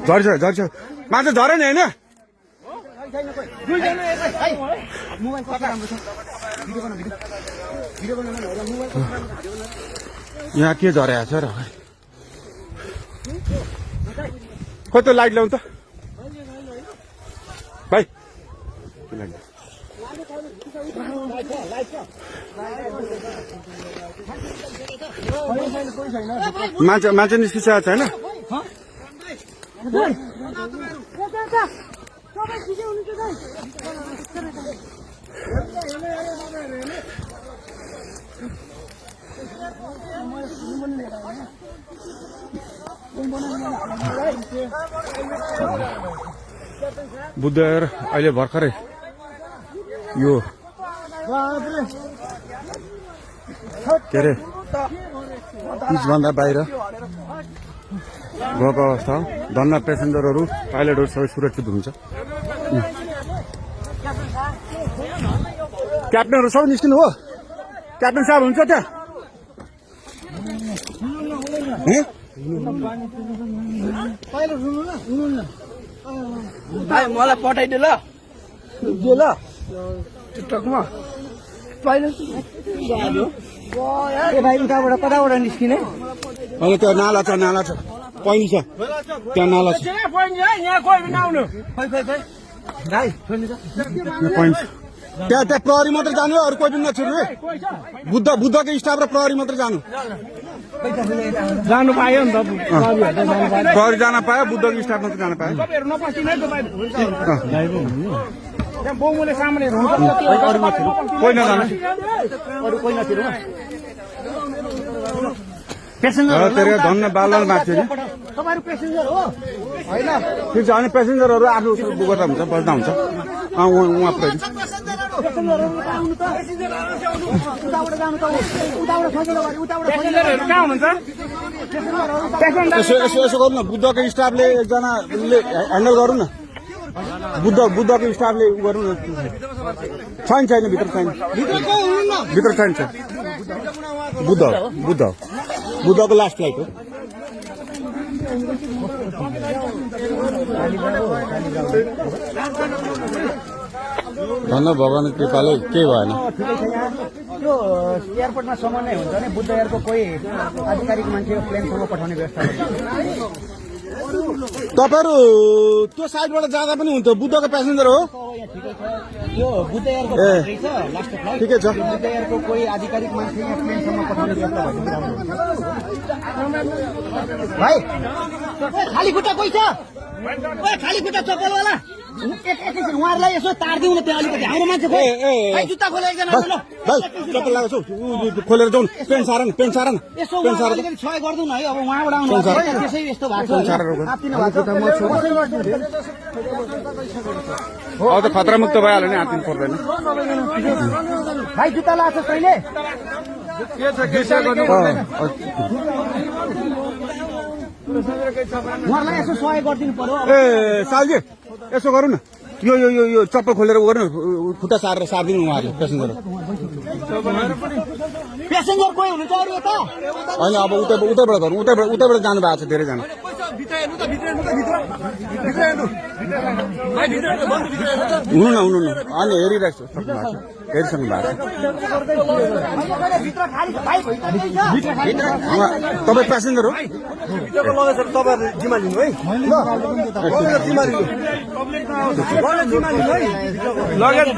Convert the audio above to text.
झर्छ झर्छ माछा झरे नि होइन यहाँ के झरेको छ र खोइ त लाइट ल्याउनु त भाइ मान्छे निस्किसकेको छैन बुद्धर अहिले भर्खरै यो के अरे पिचभन्दा बाहिर गएको अवस्था हो धन्न पेसेन्जरहरू पाइलटहरू सबै सुरक्षित हुन्छ क्याप्टनहरू सबै निस्किनु हो क्याप्टन साहब हुन्छ त्यहाँ भाइ मलाई पठाइदियो ल टिकटकमा भाइ उताबाट कताबाट निस्किने अनि त्यो नाला छ पैनी छ त्यहाँ नाला छ त्यहाँ प्रहरी मात्रै जानु अरू कोही पनि नछिर्नु है बुद्धको स्टाफ र प्रहरी मात्रै जानु पायो नि त प्रहरी जान पायो बुद्धको स्टाफ मात्रै जान पायो कोही नजानु धन्न बालवाल माग्थ्यो नि ठिक छ अनि पेसेन्जरहरू आफ्नो गर्दा हुन्छ बस्दा हुन्छ उहाँ पुऱ्याइदिनु यसो गरौँ न बुद्धको स्टाफले एकजनाले ह्यान्डल गरौँ न बुद्धको स्टाफले गरौँ न छैन भित्र छैन बुद्धको लास्ट फ्लाइट हो धन्न भगवान कृपाले केही भएन यो एयरपोर्टमा समन्वय हुन्छ भने बुद्ध एयरको कोही आधिकारिक मान्छे प्लेनसम्म पठाउने व्यवस्था तपाईँहरू त्यो साइडबाट जाँदा पनि हुन्छ बुद्धको प्यासेन्जर हो यो बुद्ध एयरको लास्ट फ्लाइट ठिकै छ बुद्ध एयरको कोही आधिकारिक मान्छे यहाँ प्लेनसम्म पठाउने व्यवस्था भाइ खाली खुट्टा कोही छ खाली खुट्टा चप्पलवाला उहाँहरूलाई यसो तारिदिउँ न त्यहाँ अलिकति हाम्रो मान्छे जुत्ता खोले एकजना चप्पल लगाएको खोलेर जाउँ पेन्ट सार न यसो अलिकति सहयोग गरिदिउँ न है अब उहाँबाट आउनु त्यसै यस्तो भएको छ खतरा मुक्त भइहाल्यो नि आत्तिनु पर्दैन भाइ जुत्ता लगाएको छ कहिले उहाँहरूलाई यसो सहयोग गरिदिनु पर्यो ए सालजी यसो गरौँ न यो यो यो यो चप्पल खोलेर गर्नु खुट्टा सारिदिनु उहाँहरूले पेसेन्जर कोही हुनुहुन्छ अरू यता होइन अब उतैबाट गरौँ उतैबाट जानु भएको छ धेरैजना हुनु न अनि हेरिरहेको छु हेरिसक्नु भएको तपाईँ प्यासेन्जर हो तपाईँहरूले जिम्मा लिनु है लगेज